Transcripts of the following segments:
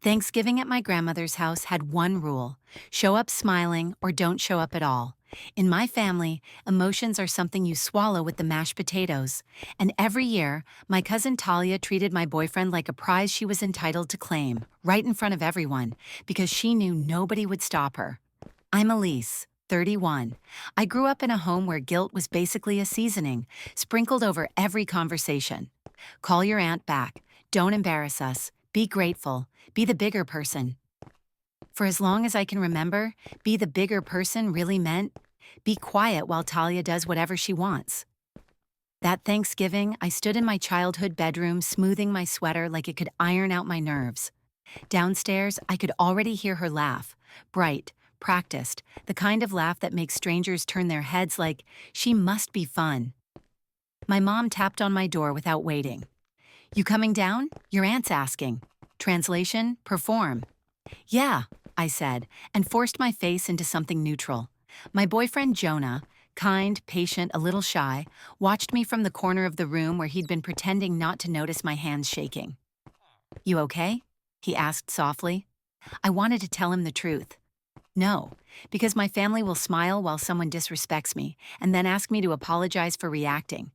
Thanksgiving at my grandmother's house had one rule: show up smiling or don't show up at all. In my family, emotions are something you swallow with the mashed potatoes. And every year, my cousin Talia treated my boyfriend like a prize she was entitled to claim, right in front of everyone, because she knew nobody would stop her. I'm Elise, 31. I grew up in a home where guilt was basically a seasoning, sprinkled over every conversation. Call your aunt back. Don't embarrass us. Be grateful. Be the bigger person. For as long as I can remember, be the bigger person really meant be quiet while Talia does whatever she wants. That Thanksgiving, I stood in my childhood bedroom smoothing my sweater like it could iron out my nerves. Downstairs, I could already hear her laugh, bright, practiced, the kind of laugh that makes strangers turn their heads like, she must be fun. My mom tapped on my door without waiting. You coming down? Your aunt's asking. Translation, perform. Yeah, I said, and forced my face into something neutral. My boyfriend Jonah, kind, patient, a little shy, watched me from the corner of the room where he'd been pretending not to notice my hands shaking. You okay? He asked softly. I wanted to tell him the truth. No, because my family will smile while someone disrespects me and then ask me to apologize for reacting.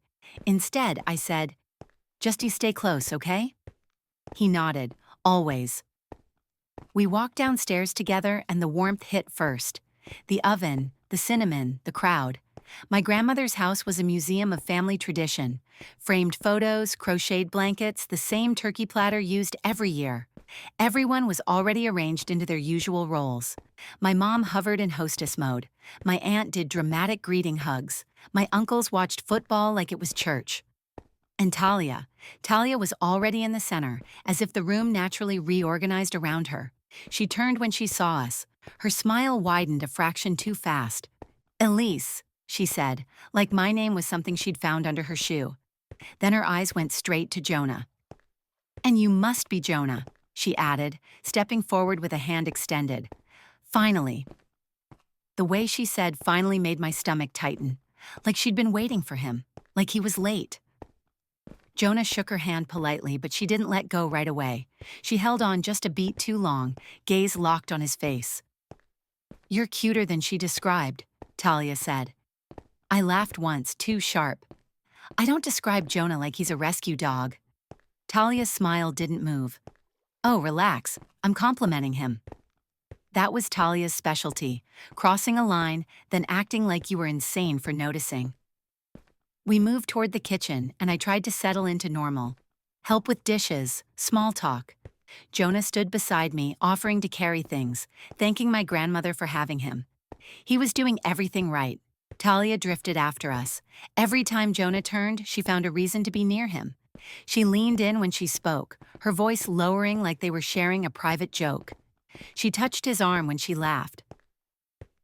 Instead, I said, just you stay close, okay? He nodded, always. We walked downstairs together and the warmth hit first. The oven, the cinnamon, the crowd. My grandmother's house was a museum of family tradition. Framed photos, crocheted blankets, the same turkey platter used every year. Everyone was already arranged into their usual roles. My mom hovered in hostess mode. My aunt did dramatic greeting hugs. My uncles watched football like it was church. And Talia was already in the center, as if the room naturally reorganized around her. She turned when she saw us. Her smile widened a fraction too fast. Elise, she said, like my name was something she'd found under her shoe. Then her eyes went straight to Jonah. And you must be Jonah, she added, stepping forward with a hand extended. Finally. The way she said finally made my stomach tighten, like she'd been waiting for him, like he was late. Jonah shook her hand politely, but she didn't let go right away. She held on just a beat too long, gaze locked on his face. You're cuter than she described, Talia said. I laughed once, too sharp. I don't describe Jonah like he's a rescue dog. Talia's smile didn't move. Oh, relax, I'm complimenting him. That was Talia's specialty, crossing a line, then acting like you were insane for noticing. We moved toward the kitchen, and I tried to settle into normal. Help with dishes, small talk. Jonah stood beside me, offering to carry things, thanking my grandmother for having him. He was doing everything right. Talia drifted after us. Every time Jonah turned, she found a reason to be near him. She leaned in when she spoke, her voice lowering like they were sharing a private joke. She touched his arm when she laughed.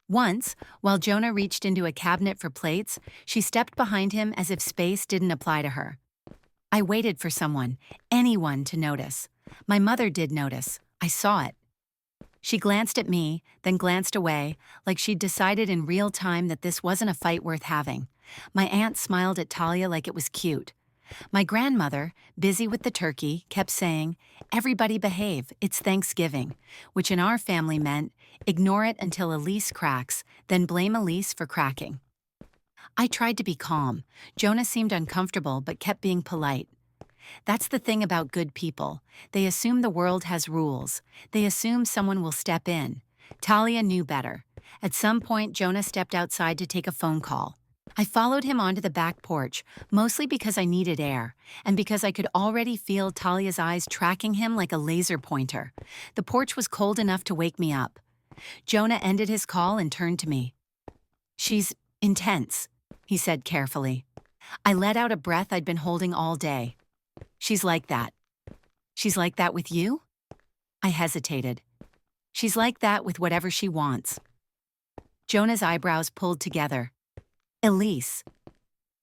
Once, while Jonah reached into a cabinet for plates, she stepped behind him as if space didn't apply to her. I waited for someone, anyone, to notice. My mother did notice. I saw it. She glanced at me, then glanced away, like she'd decided in real time that this wasn't a fight worth having. My aunt smiled at Talia like it was cute. My grandmother, busy with the turkey, kept saying, everybody behave, it's Thanksgiving, which in our family meant, ignore it until Elise cracks, then blame Elise for cracking. I tried to be calm. Jonah seemed uncomfortable but kept being polite. That's the thing about good people. They assume the world has rules. They assume someone will step in. Talia knew better. At some point, Jonah stepped outside to take a phone call. I followed him onto the back porch, mostly because I needed air, and because I could already feel Talia's eyes tracking him like a laser pointer. The porch was cold enough to wake me up. Jonah ended his call and turned to me. She's intense, he said carefully. I let out a breath I'd been holding all day. She's like that. She's like that with you? I hesitated. She's like that with whatever she wants. Jonah's eyebrows pulled together. Elise.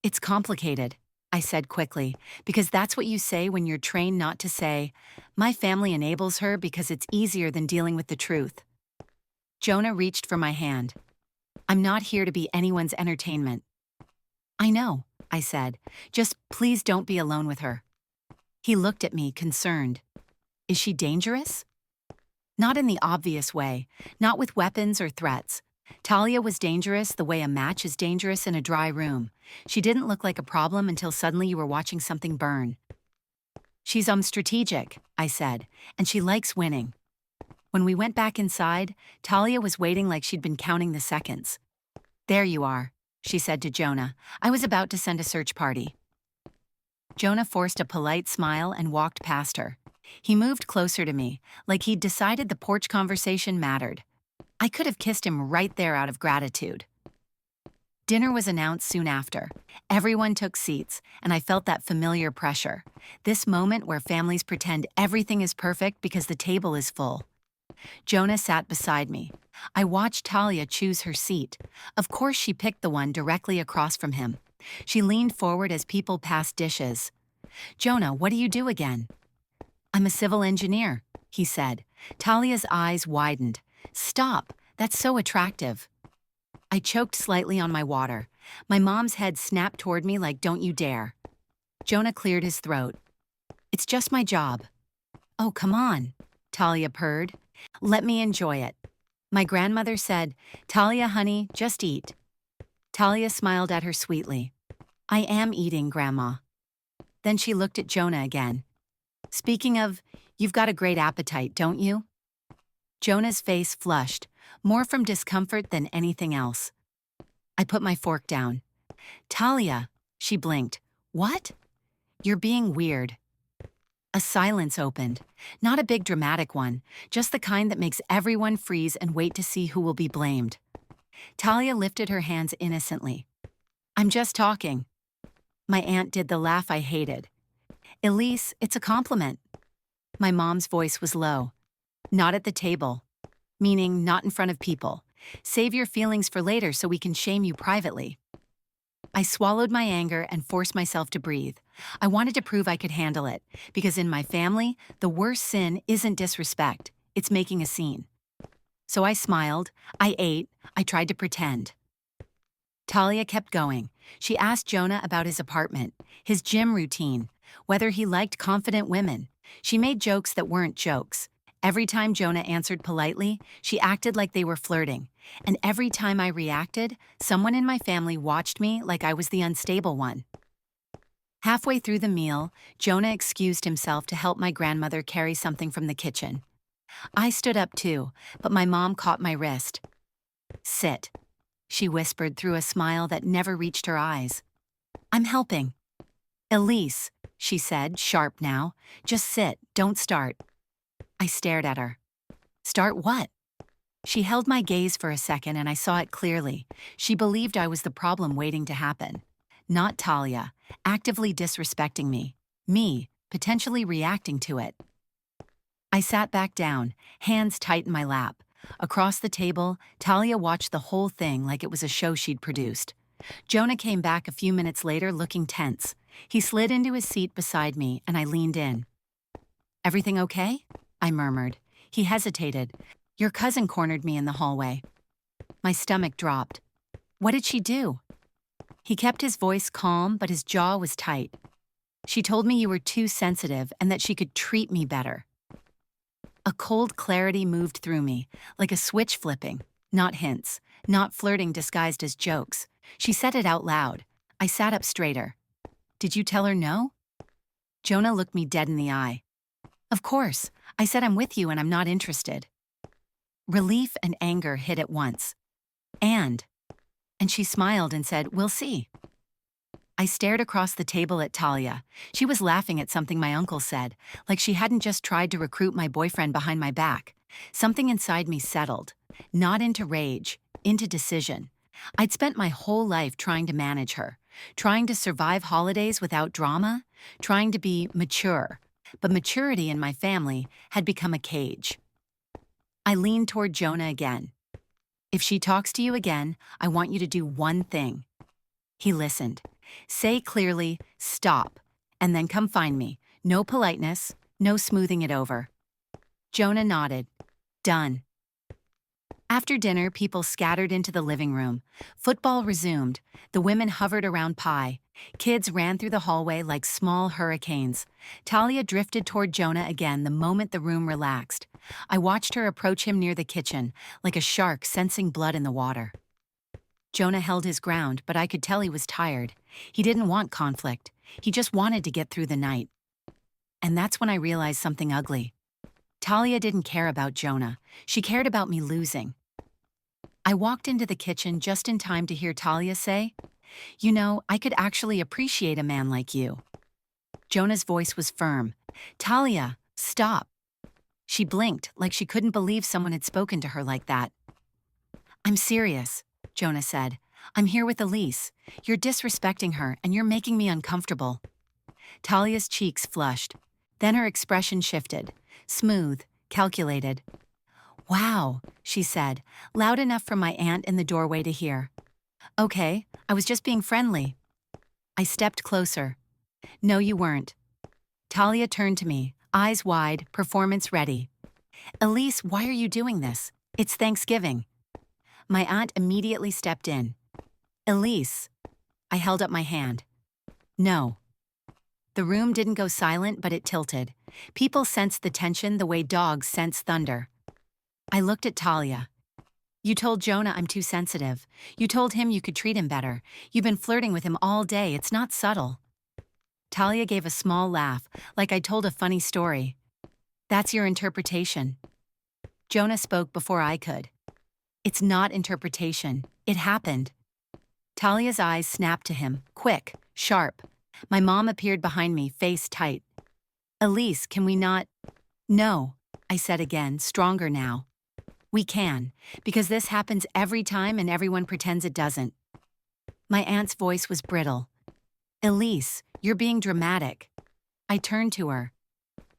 It's complicated, I said quickly, because that's what you say when you're trained not to say, my family enables her because it's easier than dealing with the truth. Jonah reached for my hand. I'm not here to be anyone's entertainment. I know, I said. Just please don't be alone with her. He looked at me, concerned. Is she dangerous? Not in the obvious way, not with weapons or threats. Talia was dangerous the way a match is dangerous in a dry room. She didn't look like a problem until suddenly you were watching something burn. She's strategic, I said, and she likes winning. When we went back inside, Talia was waiting like she'd been counting the seconds. There you are, she said to Jonah. I was about to send a search party. Jonah forced a polite smile and walked past her. He moved closer to me, like he'd decided the porch conversation mattered. I could have kissed him right there out of gratitude. Dinner was announced soon after. Everyone took seats, and I felt that familiar pressure. This moment where families pretend everything is perfect because the table is full. Jonah sat beside me. I watched Talia choose her seat. Of course she picked the one directly across from him. She leaned forward as people passed dishes. Jonah, what do you do again? I'm a civil engineer, he said. Talia's eyes widened. Stop, that's so attractive. I choked slightly on my water. My mom's head snapped toward me like, don't you dare. Jonah cleared his throat. It's just my job. Oh, come on, Talia purred. Let me enjoy it. My grandmother said, Talia, honey, just eat. Talia smiled at her sweetly. I am eating, Grandma. Then she looked at Jonah again. Speaking of, you've got a great appetite, don't you? Jonah's face flushed, more from discomfort than anything else. I put my fork down. Talia, she blinked. What? You're being weird. A silence opened. Not a big dramatic one, just the kind that makes everyone freeze and wait to see who will be blamed. Talia lifted her hands innocently. I'm just talking. My aunt did the laugh I hated. Elise, it's a compliment. My mom's voice was low. Not at the table. Meaning not in front of people. Save your feelings for later so we can shame you privately. I swallowed my anger and forced myself to breathe. I wanted to prove I could handle it, because in my family, the worst sin isn't disrespect, it's making a scene. So I smiled, I ate, I tried to pretend. Talia kept going. She asked Jonah about his apartment, his gym routine, whether he liked confident women. She made jokes that weren't jokes. Every time Jonah answered politely, she acted like they were flirting. And every time I reacted, someone in my family watched me like I was the unstable one. Halfway through the meal, Jonah excused himself to help my grandmother carry something from the kitchen. I stood up too, but my mom caught my wrist. Sit, she whispered through a smile that never reached her eyes. I'm helping. Elise, she said, sharp now, just sit, don't start. I stared at her. Start what? She held my gaze for a second and I saw it clearly. She believed I was the problem waiting to happen. Not Talia, actively disrespecting me. Me, potentially reacting to it. I sat back down, hands tight in my lap. Across the table, Talia watched the whole thing like it was a show she'd produced. Jonah came back a few minutes later looking tense. He slid into his seat beside me and I leaned in. Everything okay? I murmured. He hesitated. Your cousin cornered me in the hallway. My stomach dropped. What did she do? He kept his voice calm, but his jaw was tight. She told me you were too sensitive and that she could treat me better. A cold clarity moved through me, like a switch flipping. Not hints, not flirting disguised as jokes. She said it out loud. I sat up straighter. Did you tell her no? Jonah looked me dead in the eye. Of course. I said I'm with you and I'm not interested. Relief and anger hit at once. And she smiled and said, we'll see. I stared across the table at Talia. She was laughing at something my uncle said, like she hadn't just tried to recruit my boyfriend behind my back. Something inside me settled, not into rage, into decision. I'd spent my whole life trying to manage her, trying to survive holidays without drama, trying to be mature. But maturity in my family had become a cage. I leaned toward Jonah again. If she talks to you again, I want you to do one thing. He listened. Say clearly, stop, and then come find me. No politeness, no smoothing it over. Jonah nodded. Done. After dinner, people scattered into the living room. Football resumed. The women hovered around pie. Kids ran through the hallway like small hurricanes. Talia drifted toward Jonah again the moment the room relaxed. I watched her approach him near the kitchen, like a shark sensing blood in the water. Jonah held his ground, but I could tell he was tired. He didn't want conflict. He just wanted to get through the night. And that's when I realized something ugly. Talia didn't care about Jonah. She cared about me losing. I walked into the kitchen just in time to hear Talia say, "You know, I could actually appreciate a man like you." Jonah's voice was firm. "Talia, stop." She blinked like she couldn't believe someone had spoken to her like that. "I'm serious," Jonah said. "I'm here with Elise. You're disrespecting her and you're making me uncomfortable." Talia's cheeks flushed. Then her expression shifted. Smooth, calculated. "Wow," she said, loud enough for my aunt in the doorway to hear. "Okay, I was just being friendly." I stepped closer. "No, you weren't." Talia turned to me, eyes wide, performance ready. "Elise, why are you doing this? It's Thanksgiving." My aunt immediately stepped in. "Elise." I held up my hand. "No." The room didn't go silent, but it tilted. People sensed the tension the way dogs sense thunder. I looked at Talia. "You told Jonah I'm too sensitive. You told him you could treat him better. You've been flirting with him all day. It's not subtle." Talia gave a small laugh, like I'd told a funny story. "That's your interpretation." Jonah spoke before I could. "It's not interpretation. It happened." Talia's eyes snapped to him, quick, sharp. My mom appeared behind me, face tight. "Elise, can we not—" "No," I said again, stronger now. "We can, because this happens every time and everyone pretends it doesn't." My aunt's voice was brittle. "Elise, you're being dramatic." I turned to her.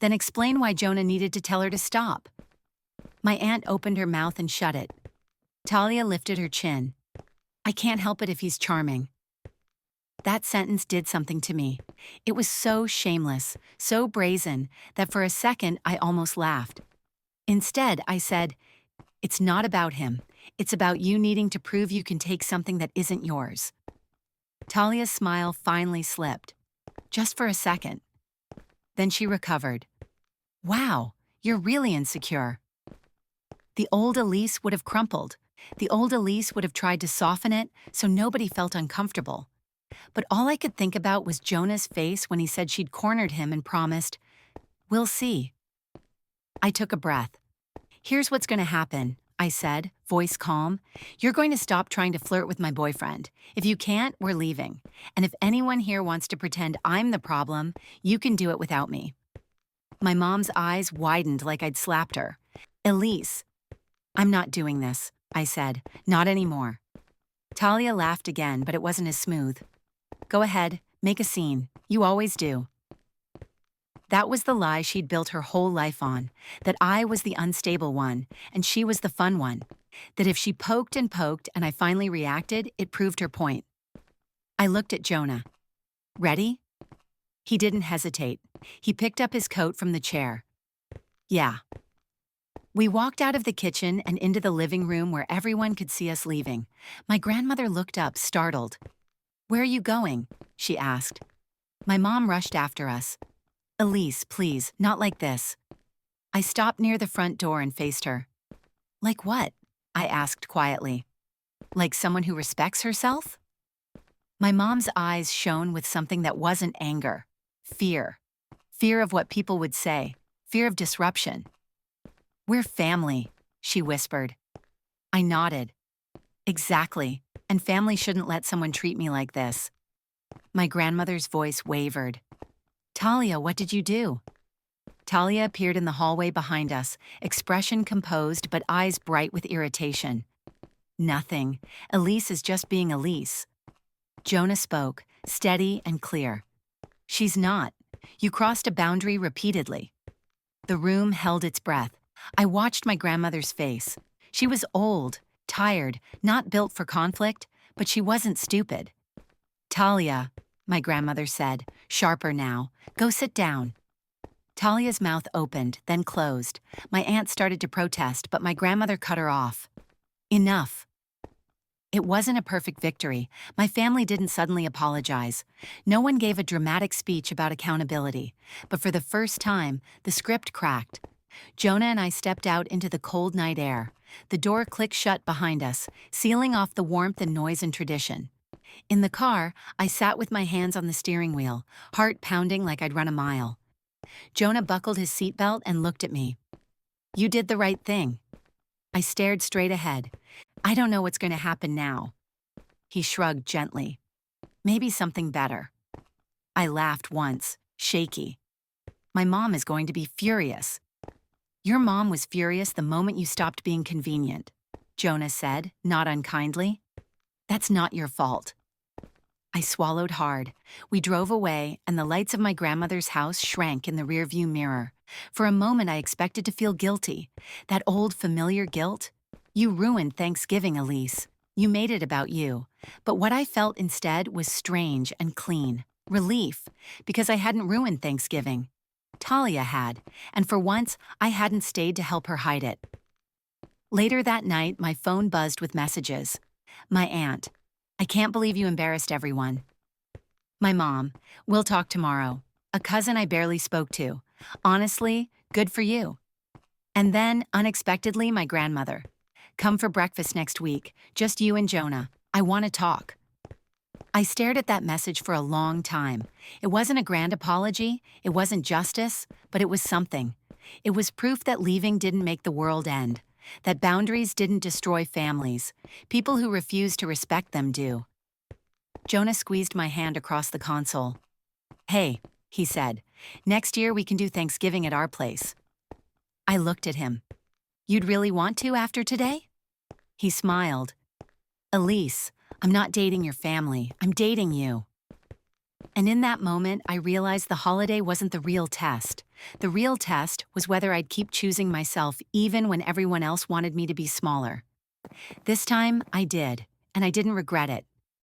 "Then explain why Jonah needed to tell her to stop." My aunt opened her mouth and shut it. Talia lifted her chin. "I can't help it if he's charming." That sentence did something to me. It was so shameless, so brazen, that for a second I almost laughed. Instead, I said, "It's not about him. It's about you needing to prove you can take something that isn't yours." Talia's smile finally slipped. Just for a second. Then she recovered. "Wow, you're really insecure." The old Elise would have crumpled. The old Elise would have tried to soften it so nobody felt uncomfortable. But all I could think about was Jonah's face when he said she'd cornered him and promised, "We'll see." I took a breath. "Here's what's going to happen," I said, voice calm. "You're going to stop trying to flirt with my boyfriend. If you can't, we're leaving. And if anyone here wants to pretend I'm the problem, you can do it without me." My mom's eyes widened like I'd slapped her. "Elise." "I'm not doing this," I said. "Not anymore." Talia laughed again, but it wasn't as smooth. "Go ahead, make a scene. You always do." That was the lie she'd built her whole life on, that I was the unstable one, and she was the fun one. That if she poked and I finally reacted, it proved her point. I looked at Jonah. "Ready?" He didn't hesitate. He picked up his coat from the chair. "Yeah." We walked out of the kitchen and into the living room where everyone could see us leaving. My grandmother looked up, startled. "Where are you going?" she asked. My mom rushed after us. "Elise, please, not like this." I stopped near the front door and faced her. "Like what?" I asked quietly. "Like someone who respects herself?" My mom's eyes shone with something that wasn't anger. Fear. Fear of what people would say. Fear of disruption. "We're family," she whispered. I nodded. "Exactly. And family shouldn't let someone treat me like this." My grandmother's voice wavered. "Talia, what did you do?" Talia appeared in the hallway behind us, expression composed but eyes bright with irritation. "Nothing. Elise is just being Elise." Jonah spoke, steady and clear. "She's not. You crossed a boundary repeatedly." The room held its breath. I watched my grandmother's face. She was old, tired, not built for conflict, but she wasn't stupid. "Talia," my grandmother said, sharper now, "go sit down." Talia's mouth opened, then closed. My aunt started to protest, but my grandmother cut her off. "Enough." It wasn't a perfect victory. My family didn't suddenly apologize. No one gave a dramatic speech about accountability. But for the first time, the script cracked. Jonah and I stepped out into the cold night air. The door clicked shut behind us, sealing off the warmth and noise and tradition. In the car, I sat with my hands on the steering wheel, heart pounding like I'd run a mile. Jonah buckled his seatbelt and looked at me. "You did the right thing." I stared straight ahead. "I don't know what's going to happen now." He shrugged gently. "Maybe something better." I laughed once, shaky. "My mom is going to be furious." "Your mom was furious the moment you stopped being convenient," Jonah said, not unkindly. "That's not your fault." I swallowed hard. We drove away, and the lights of my grandmother's house shrank in the rearview mirror. For a moment, I expected to feel guilty. That old, familiar guilt. "You ruined Thanksgiving, Elise. You made it about you." But what I felt instead was strange and clean. Relief, because I hadn't ruined Thanksgiving. Talia had, and for once, I hadn't stayed to help her hide it. Later that night, my phone buzzed with messages. My aunt: "I can't believe you embarrassed everyone." My mom: "We'll talk tomorrow." A cousin I barely spoke to: "Honestly, good for you." And then, unexpectedly, my grandmother: "Come for breakfast next week, just you and Jonah. I want to talk." I stared at that message for a long time. It wasn't a grand apology, it wasn't justice, but it was something. It was proof that leaving didn't make the world end, that boundaries didn't destroy families. People who refuse to respect them do. Jonah squeezed my hand across the console. "Hey," he said, "next year we can do Thanksgiving at our place." I looked at him. "You'd really want to after today?" He smiled. "Elise, I'm not dating your family, I'm dating you." And in that moment, I realized the holiday wasn't the real test. The real test was whether I'd keep choosing myself even when everyone else wanted me to be smaller. This time, I did, and I didn't regret it.